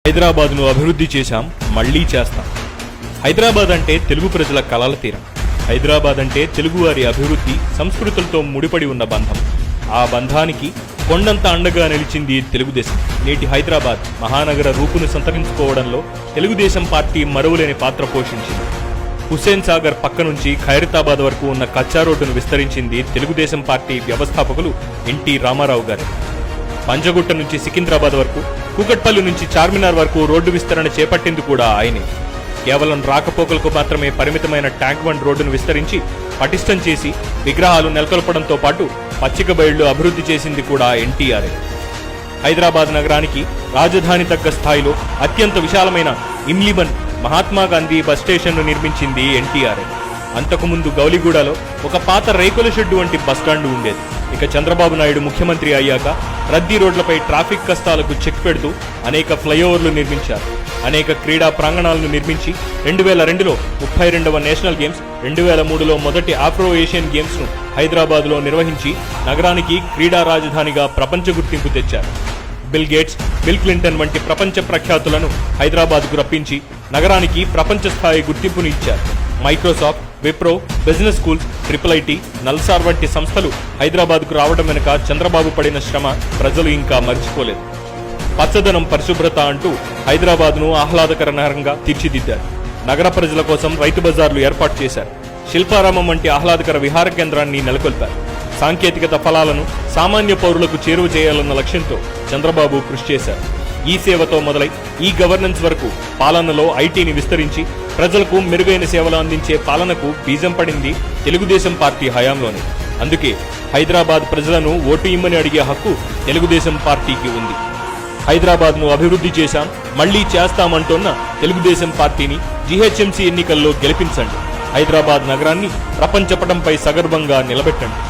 హైదరాబాద్ను అభివృద్ధి చేశాం, మళ్లీ చేస్తాం. హైదరాబాద్ అంటే తెలుగు ప్రజల కలల తీరం. హైదరాబాద్ అంటే తెలుగువారి అభివృద్ధి, సంస్కృతులతో ముడిపడి ఉన్న బంధం. ఆ బంధానికి కొండంత అండగా నిలిచింది తెలుగుదేశం. నేటి హైదరాబాద్ మహానగర రూపును సంతరించుకోవడంలో తెలుగుదేశం పార్టీ మరువలేని పాత్ర పోషించింది. హుస్సేన్ సాగర్ పక్క నుంచి ఖైరతాబాద్ వరకు ఉన్న కచ్చా రోడ్డును విస్తరించింది తెలుగుదేశం పార్టీ వ్యవస్థాపకులు ఎన్టీ రామారావు గారు. పంజగుట్ట నుంచి సికింద్రాబాద్ వరకు, కూకట్పల్లి నుంచి చార్మినార్ వరకు రోడ్డు విస్తరణ చేపట్టింది కూడా ఆయనే. కేవలం రాకపోకలకు మాత్రమే పరిమితమైన ట్యాంక్ బండ్ రోడ్డును విస్తరించి పటిష్టం చేసి విగ్రహాలు నెలకొల్పడంతో పాటు పచ్చిక బయళ్లు అభివృద్ధి చేసింది కూడా ఎన్టీఆర్ఏ. హైదరాబాద్ నగరానికి రాజధాని తగ్గ స్థాయిలో అత్యంత విశాలమైన ఇమ్లిబన్ మహాత్మాగాంధీ బస్ స్టేషన్ను నిర్మించింది ఎన్టీఆర్ఏ. అంతకుముందు గౌలిగూడలో ఒక పాత రేకుల షెడ్డు వంటి బస్టాండు ఉండేది. ఇక చంద్రబాబు నాయుడు ముఖ్యమంత్రి అయ్యాక రద్దీ రోడ్లపై ట్రాఫిక్ కష్టాలకు చెక్ పెడుతూ అనేక ఫ్లైఓవర్లు నిర్మించారు. అనేక క్రీడా ప్రాంగణాలను నిర్మించి 2002లో 32వ నేషనల్ గేమ్స్, 2003లో మొదటి ఆఫ్రో ఏషియన్ గేమ్స్ ను హైదరాబాద్లో నిర్వహించి నగరానికి క్రీడా రాజధానిగా ప్రపంచ గుర్తింపు తెచ్చారు. బిల్ గేట్స్, బిల్ క్లింటన్ వంటి ప్రపంచ ప్రఖ్యాతులను హైదరాబాద్కు రప్పించి నగరానికి ప్రపంచ స్థాయి గుర్తింపును ఇచ్చారు. Microsoft, Wipro, business schools, IIIT, NALSAR వంటి సంస్థలు హైదరాబాద్కు రావడం వెనుక చంద్రబాబు పడిన శ్రమ ప్రజలు ఇంకా మర్చిపోలేదు. పచ్చదనం, పరిశుభ్రత అంటూ హైదరాబాద్ను ఆహ్లాదకర నగరంగా తీర్చిదిద్దారు. నగర ప్రజల కోసం రైతు బజార్లు ఏర్పాటు చేశారు. శిల్పారామం వంటి ఆహ్లాదకర విహార కేంద్రాన్ని నెలకొల్పారు. సాంకేతికత ఫలాలను సామాన్య పౌరులకు చేరువ చేయాలన్న లక్ష్యంతో చంద్రబాబు కృషి చేశారు. ఈ సేవతో మొదలై ఈ గవర్నెన్స్ వరకు పాలనలో ఐటీని విస్తరించి ప్రజలకు మెరుగైన సేవలు అందించే పాలనకు బీజం పడింది తెలుగుదేశం పార్టీ హయాంలోనే. అందుకే హైదరాబాద్ ప్రజలను ఓటు ఇమ్మని అడిగే హక్కు తెలుగుదేశం పార్టీకి ఉంది. హైదరాబాద్ను అభివృద్ధి చేశాం, మళ్లీ చేస్తామంటున్న తెలుగుదేశం పార్టీని జీహెచ్ఎంసీ ఎన్నికల్లో గెలిపించండి. హైదరాబాద్ నగరాన్ని ప్రపంచ పటంపై సగర్వంగా నిలబెట్టండి.